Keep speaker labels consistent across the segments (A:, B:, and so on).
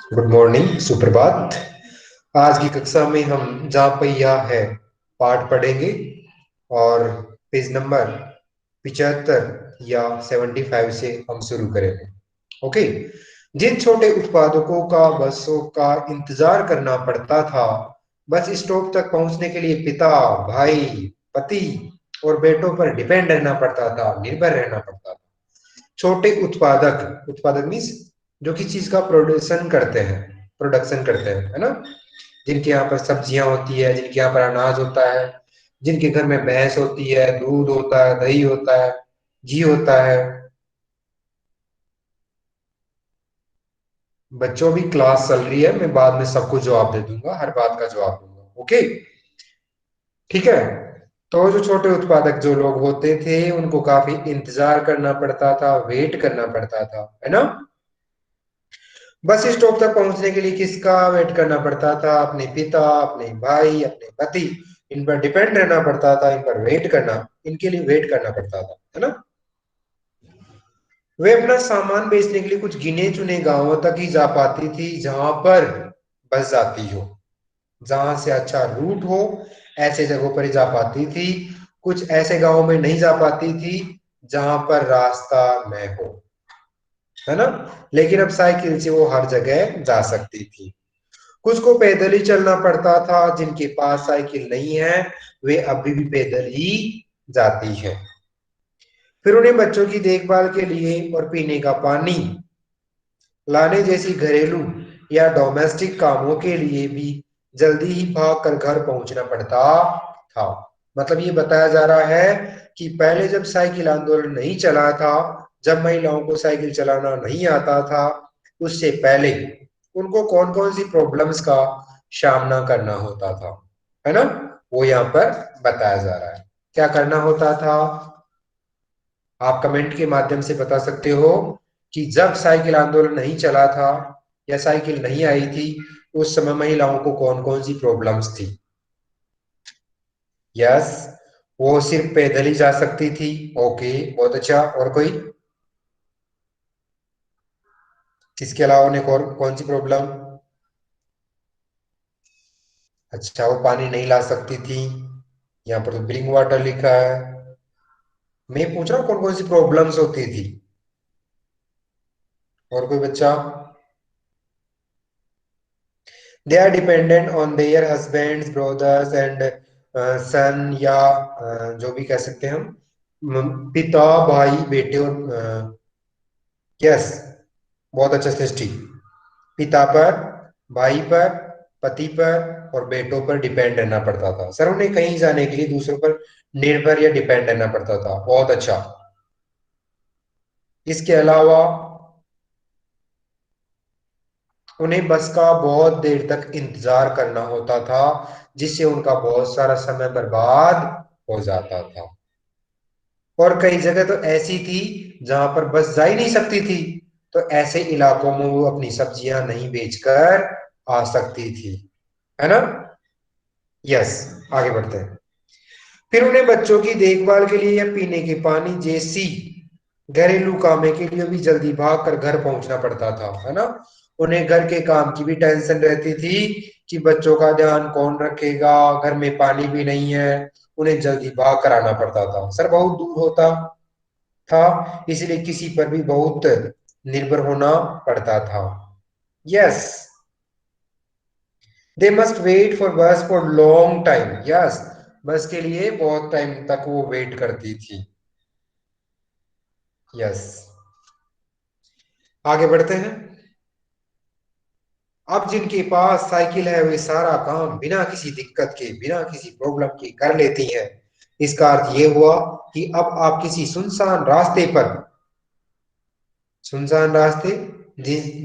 A: Good morning, सुप्रभात। आज की कक्षा में हम जहाँ पहिया है पाठ पढ़ेंगे और पेज नंबर 75 या 75 से हम शुरू करेंगे। ओके। जिन छोटे उत्पादकों का बसों का इंतजार करना पड़ता था, बस स्टॉप तक पहुंचने के लिए पिता, भाई, पति और बेटों पर डिपेंड रहना पड़ता था, निर्भर रहना पड़ता था। छोटे उत्पादक, उत्पादक मीन्स जो किसी चीज का प्रोडक्शन करते हैं, है ना। जिनके यहाँ पर सब्जियां होती है, जिनके यहाँ पर अनाज होता है, जिनके घर में भैंस होती है, दूध होता है, दही होता है, घी होता है। बच्चों भी क्लास चल रही है, मैं बाद में सबको जवाब दे दूंगा, हर बात का जवाब दूंगा। ओके, ठीक है। तो जो छोटे उत्पादक जो लोग होते थे, उनको काफी इंतजार करना पड़ता था, वेट करना पड़ता था, है ना। बस स्टॉप तक पहुंचने के लिए किसका वेट करना पड़ता था? अपने पिता, अपने भाई, अपने पति। इन पर डिपेंड रहना पड़ता था, इन पर वेट करना, इनके लिए वेट करना पड़ता था, है ना। वे अपना सामान बेचने के लिए कुछ गिने चुने गांवों तक ही जा पाती थी, जहां पर बस जाती हो, जहां से अच्छा रूट हो, ऐसे जगहों पर ही जा पाती थी। कुछ ऐसे गांवों में नहीं जा पाती थी जहां पर रास्ता न हो, है ना। लेकिन अब साइकिल से वो हर जगह जा सकती थी। कुछ को पैदल ही चलना पड़ता था, जिनके पास साइकिल नहीं है वे अभी भी पैदल ही जाती है। फिर उन्हें बच्चों की देखभाल के लिए और पीने का पानी लाने जैसी घरेलू या डोमेस्टिक कामों के लिए भी जल्दी ही भाग कर घर पहुंचना पड़ता था। मतलब ये बताया जा रहा है कि पहले जब साइकिल आंदोलन नहीं चला था, जब महिलाओं को साइकिल चलाना नहीं आता था, उससे पहले उनको कौन कौन सी प्रॉब्लम्स का सामना करना होता था, है ना। वो यहाँ पर बताया जा रहा है। क्या करना होता था? आप कमेंट के माध्यम से बता सकते हो कि जब साइकिल आंदोलन नहीं चला था या साइकिल नहीं आई थी, उस समय महिलाओं को कौन कौन सी प्रॉब्लम्स थी। यस, वो सिर्फ पैदल ही जा सकती थी। ओके, बहुत अच्छा। और कोई? इसके अलावा उन्हें कौन सी प्रॉब्लम? अच्छा, वो पानी नहीं ला सकती थी। यहाँ पर तो ड्रिंक वाटर लिखा है। मैं पूछ रहा हूँ कौन कौन सी प्रॉब्लम्स होती थी। और कोई बच्चा? They are dependent on their husbands, brothers and son, या जो भी कह सकते हैं हम, पिता, भाई, बेटे और यस, बहुत अच्छा सृष्टि। पिता पर, भाई पर, पति पर और बेटों पर डिपेंड रहना पड़ता था। सर, उन्हें कहीं जाने के लिए दूसरों पर निर्भर या डिपेंड रहना पड़ता था। बहुत अच्छा। इसके अलावा उन्हें बस का बहुत देर तक इंतजार करना होता था, जिससे उनका बहुत सारा समय बर्बाद हो जाता था। और कई जगह तो ऐसी थी जहां पर बस जा ही नहीं सकती थी, तो ऐसे इलाकों में वो अपनी सब्जियां नहीं बेचकर आ सकती थी, है ना। यस, आगे बढ़ते हैं। फिर उन्हें बच्चों की देखभाल के लिए या पीने के पानी जैसी घरेलू कामों के लिए भी जल्दी भाग कर घर पहुंचना पड़ता था, है ना। उन्हें घर के काम की भी टेंशन रहती थी कि बच्चों का ध्यान कौन रखेगा, घर में पानी भी नहीं है। उन्हें जल्दी भाग कर आना पड़ता था। सर, बहुत दूर होता था, इसलिए किसी पर भी बहुत निर्भर होना पड़ता था। Yes, they must wait for bus for long time. Yes, bus के लिए बहुत टाइम तक वो वेट करती थी। यस, आगे बढ़ते हैं। अब जिनके पास साइकिल है वे सारा काम बिना किसी दिक्कत के, बिना किसी प्रॉब्लम के कर लेती हैं। इसका अर्थ ये हुआ कि अब आप किसी सुनसान रास्ते पर, सुनसान रास्ते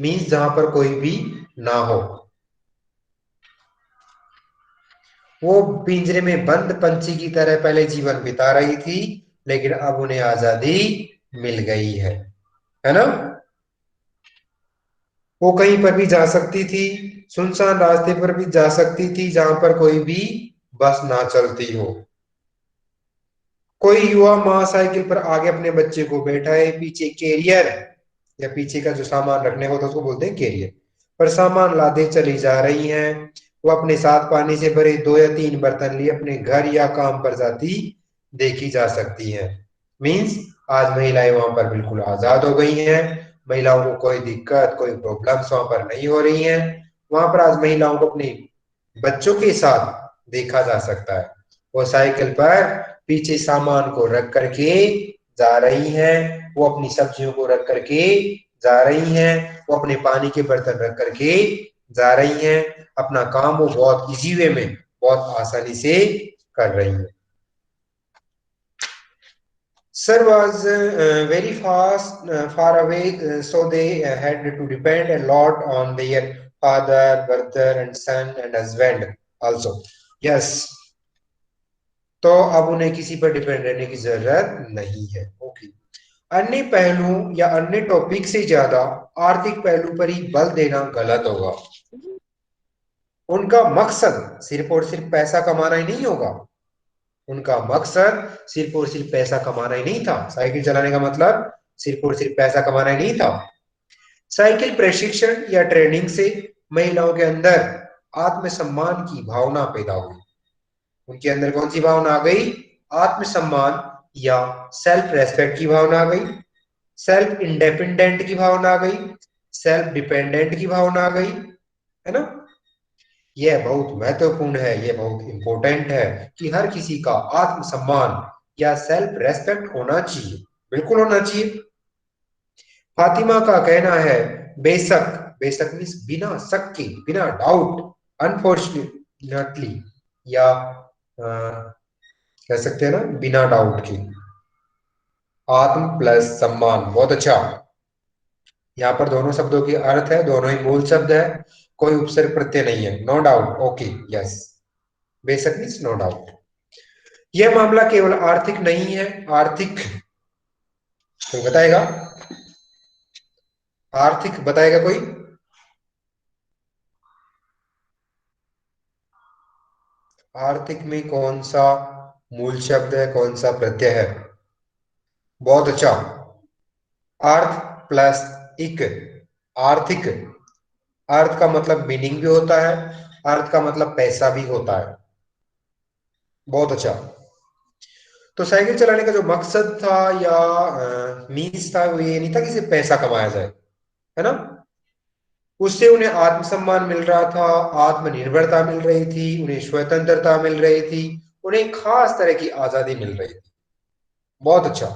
A: मीन्स जहां पर कोई भी ना हो, वो पिंजरे में बंद पंछी की तरह पहले जीवन बिता रही थी, लेकिन अब उन्हें आजादी मिल गई है ना। वो कहीं पर भी जा सकती थी, सुनसान रास्ते पर भी जा सकती थी जहां पर कोई भी बस ना चलती हो। कोई युवा माँ साइकिल पर आगे अपने बच्चे को बैठाए, पीछे कैरियर या पीछे का जो सामान रखने को होता है उसको बोलते हैं कैरियर, पर सामान लादे चली जा रही हैं। वो अपने साथ पानी से भरे 2 या 3 बर्तन लिए अपने घर या काम पर जाती देखी जा सकती हैं। मीन्स आज महिलाएं वहां पर बिल्कुल आजाद हो गई हैं। महिलाओं को कोई दिक्कत, कोई प्रॉब्लम्स वहां पर नहीं हो रही हैं। वहां पर आज महिलाओं को अपने बच्चों के साथ देखा जा सकता है। वो साइकिल पर पीछे सामान को रख करके जा रही हैं। वो अपनी सब्जियों को रख करके जा रही हैं। वो अपने पानी के बर्तन रख करके जा रही हैं। अपना काम वो बहुत इजी वे में, बहुत आसानी से कर रही हैं। Sir was very far away, so they had to depend a lot on their father, brother, and son, and husband also. Yes, तो अब उन्हें किसी पर डिपेंड रहने की जरूरत नहीं है। ओके। अन्य पहलुओं या अन्य टॉपिक से ज्यादा आर्थिक पहलू पर ही बल देना गलत होगा। उनका मकसद सिर्फ और सिर्फ पैसा कमाना ही नहीं होगा। उनका मकसद सिर्फ और सिर्फ पैसा कमाना ही नहीं था। साइकिल चलाने का मतलब सिर्फ और सिर्फ पैसा कमाना ही नहीं था। साइकिल प्रशिक्षण या ट्रेनिंग से महिलाओं के अंदर आत्मसम्मान की भावना पैदा हुई। उनके अंदर कौन सी भावना आ गई? आत्मसम्मान या सेल्फ रेस्पेक्ट की भावना आ गई, सेल्फ इंडिपेंडेंट की भावना आ गई, सेल्फ डिपेंडेंट की भावना आ गई, है ना। यह बहुत महत्वपूर्ण है, यह बहुत इंपॉर्टेंट है कि हर किसी का आत्मसम्मान या सेल्फ रेस्पेक्ट होना चाहिए, बिल्कुल होना चाहिए। फातिमा का कहना है बेशक, बेशक मीन्स बिना शक के, बिना डाउट, अनफॉर्चुनेटली, या कह सकते हैं ना बिना डाउट के। आत्म प्लस सम्मान, बहुत अच्छा। यहाँ पर दोनों शब्दों के अर्थ है, दोनों ही मूल शब्द है, कोई उपसर्ग प्रत्यय नहीं है। No doubt, okay, yes. बेशक मीन्स नो डाउट। यह मामला केवल आर्थिक नहीं है। आर्थिक कोई बताएगा? आर्थिक बताएगा कोई? आर्थिक में कौन सा मूल शब्द है, कौन सा प्रत्यय है? बहुत अच्छा। अर्थ प्लस इक, आर्थिक। अर्थ का मतलब मीनिंग भी होता है, अर्थ का मतलब पैसा भी होता है। बहुत अच्छा। तो साइकिल चलाने का जो मकसद था या मीन्स था, वो ये नहीं था कि सिर्फ पैसा कमाया जाए, है ना। उससे उन्हें आत्मसम्मान मिल रहा था, आत्मनिर्भरता मिल रही थी, उन्हें स्वतंत्रता मिल रही थी, उन्हें खास तरह की आजादी मिल रही थी। बहुत अच्छा।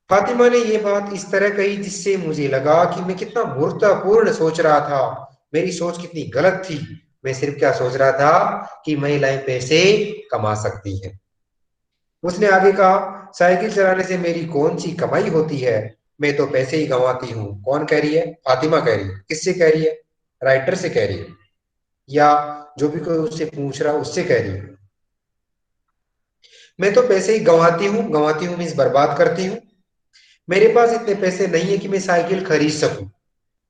A: फातिमा ने ये बात इस तरह कही जिससे मुझे लगा कि मैं कितना मूर्खतापूर्ण सोच रहा था, मेरी सोच कितनी गलत थी। मैं सिर्फ क्या सोच रहा था कि महिलाएं पैसे कमा सकती हैं। उसने आगे कहा साइकिल चलाने से मेरी कौन सी कमाई होती है, मैं तो पैसे ही गंवाती हूँ। कौन कह रही है? फातिमा कह रही है। किससे कह रही है? राइटर से कह रही है, या जो भी कोई उससे पूछ रहा है उससे कह रही है। मैं तो पैसे ही गंवाती हूँ मीन्स बर्बाद करती हूँ। मेरे पास इतने पैसे नहीं है कि मैं साइकिल खरीद सकूं।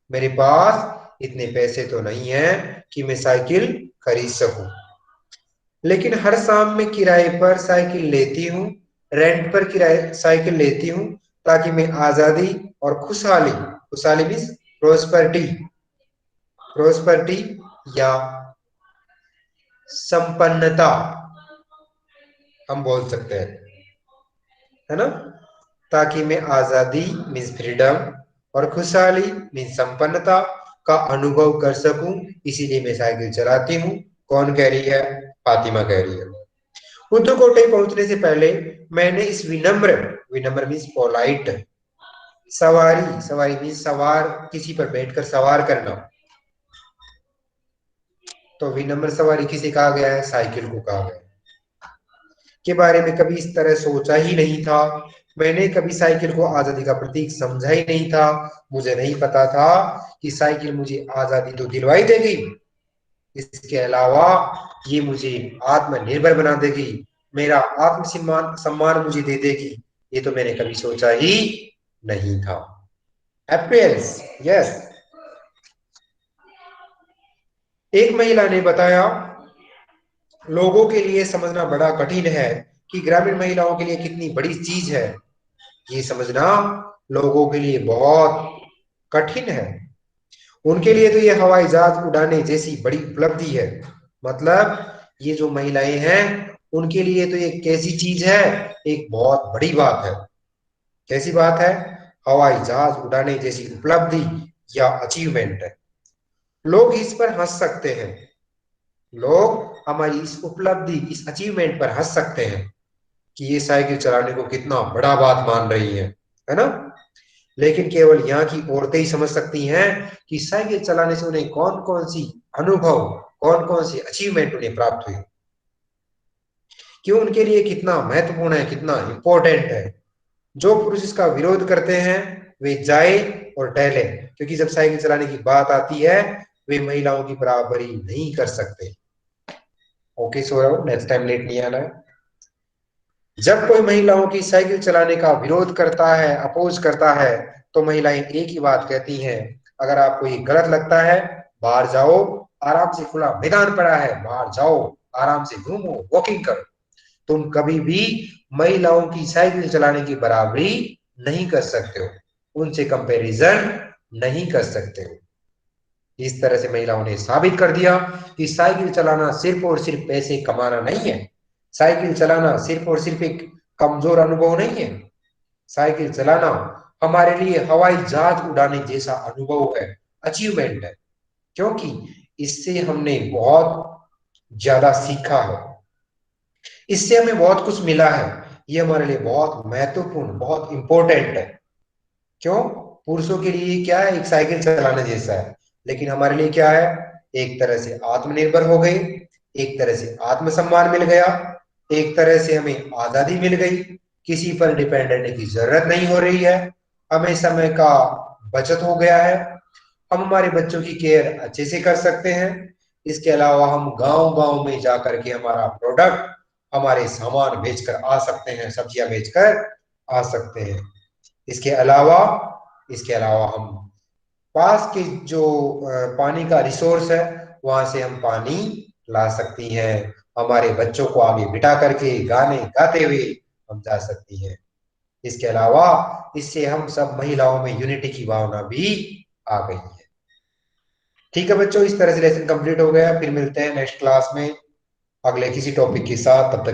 A: मेरे पास इतने पैसे तो नहीं है कि मैं साइकिल खरीद सकूं, लेकिन हर शाम मैं किराए पर साइकिल लेती हूँ, रेंट पर किराए साइकिल लेती हूँ, ताकि मैं आजादी और खुशहाली, खुशहाली मीन्स प्रोस्पेरिटी, प्रोस्पेरिटी या संपन्नता हम बोल सकते हैं, है ना। ताकि मैं आजादी मीन्स फ्रीडम और खुशहाली मीन्स संपन्नता का अनुभव कर सकूं, इसीलिए मैं साइकिल चलाती हूँ। कौन कह रही है? फातिमा कह रही है। उद्दकोटे पहुंचने से पहले मैंने इस विनम्र, विनम्र मीन्स पोलाइट, सवारी, सवारी मीन्स सवार, किसी पर बैठकर सवार करना, तो विनम्र सवारी किसे कहा गया है? साइकिल को कहा गया है। के बारे में कभी इस तरह सोचा ही नहीं था। मैंने कभी साइकिल को आजादी का प्रतीक समझा ही नहीं था। मुझे नहीं पता था कि साइकिल मुझे आजादी तो दिलवाई देगी, इसके अलावा ये मुझे आत्मनिर्भर बना देगी, मेरा आत्मसम्मान सम्मान मुझे दे देगी। ये तो मैंने कभी सोचा ही नहीं था। Appearance, yes. एक महिला ने बताया लोगों के लिए समझना बड़ा कठिन है कि ग्रामीण महिलाओं के लिए कितनी बड़ी चीज है। ये समझना लोगों के लिए बहुत कठिन है। उनके लिए तो ये हवाई जहाज उड़ाने जैसी बड़ी उपलब्धि है। मतलब ये जो महिलाएं हैं उनके लिए तो ये कैसी चीज है, एक बहुत बड़ी बात है। कैसी बात है? हवाई जहाज उड़ाने जैसी उपलब्धि या अचीवमेंट है। लोग इस पर हंस सकते हैं, लोग हमारी इस उपलब्धि, इस अचीवमेंट पर हंस सकते हैं कि ये साइकिल चलाने को कितना बड़ा बात मान रही है ना। लेकिन केवल यहाँ की औरतें ही समझ सकती हैं कि साइकिल चलाने से उन्हें कौन कौन सी अनुभव, कौन कौन सी अचीवमेंट उन्हें प्राप्त हुई, क्यों उनके लिए कितना महत्वपूर्ण है, कितना इंपॉर्टेंट है। जो पुरुष इसका विरोध करते हैं वे जाए और टहले, क्योंकि जब साइकिल चलाने की बात आती है वे महिलाओं की बराबरी नहीं कर सकते। Okay Saurabh, next time late नहीं आना है। जब कोई महिलाओं की साइकिल चलाने का विरोध करता है, अपोज करता है, तो महिलाएं एक ही बात कहती हैं, अगर आपको ये गलत लगता है बाहर जाओ, आराम से खुला मैदान पड़ा है, बाहर जाओ, आराम से घूमो, वॉकिंग करो। तुम कभी भी महिलाओं की साइकिल चलाने की बराबरी नहीं कर सकते हो, उनसे कंपैरिजन नहीं कर सकते हो। इस तरह से महिलाओं ने साबित कर दिया कि साइकिल चलाना सिर्फ और सिर्फ पैसे कमाना नहीं है। साइकिल चलाना सिर्फ और सिर्फ एक कमजोर अनुभव नहीं है। साइकिल चलाना हमारे लिए हवाई जहाज उड़ाने जैसा अनुभव है, अचीवमेंट है। क्योंकि इससे हमने बहुत ज्यादा सीखा है, इससे हमें बहुत कुछ मिला है। ये हमारे लिए बहुत महत्वपूर्ण, बहुत इंपॉर्टेंट है। क्यों? पुरुषों के लिए क्या है, एक साइकिल चलाने जैसा है, लेकिन हमारे लिए क्या है, एक तरह से आत्मनिर्भर हो गए, एक तरह से आत्मसम्मान मिल गया, एक तरह से हमें आजादी मिल गई, किसी पर डिपेंड रहने की जरूरत नहीं हो रही है, हमें समय का बचत हो गया है, हम हमारे बच्चों की केयर अच्छे से कर सकते हैं। इसके अलावा हम गांव गांव में जाकर के हमारा प्रोडक्ट, हमारे सामान बेचकर आ सकते हैं, सब्जियां बेचकर आ सकते हैं। इसके अलावा इसके अलावा हम पास के जो पानी का रिसोर्स है वहां से हम पानी ला सकती हैं, हमारे बच्चों को आगे बिठा करके गाने गाते हुए हम जा सकती हैं। इसके अलावा इससे हम सब महिलाओं में यूनिटी की भावना भी आ गई है। ठीक है बच्चों, इस तरह से लेसन कंप्लीट हो गया। फिर मिलते हैं नेक्स्ट क्लास में अगले किसी टॉपिक के साथ। तब तक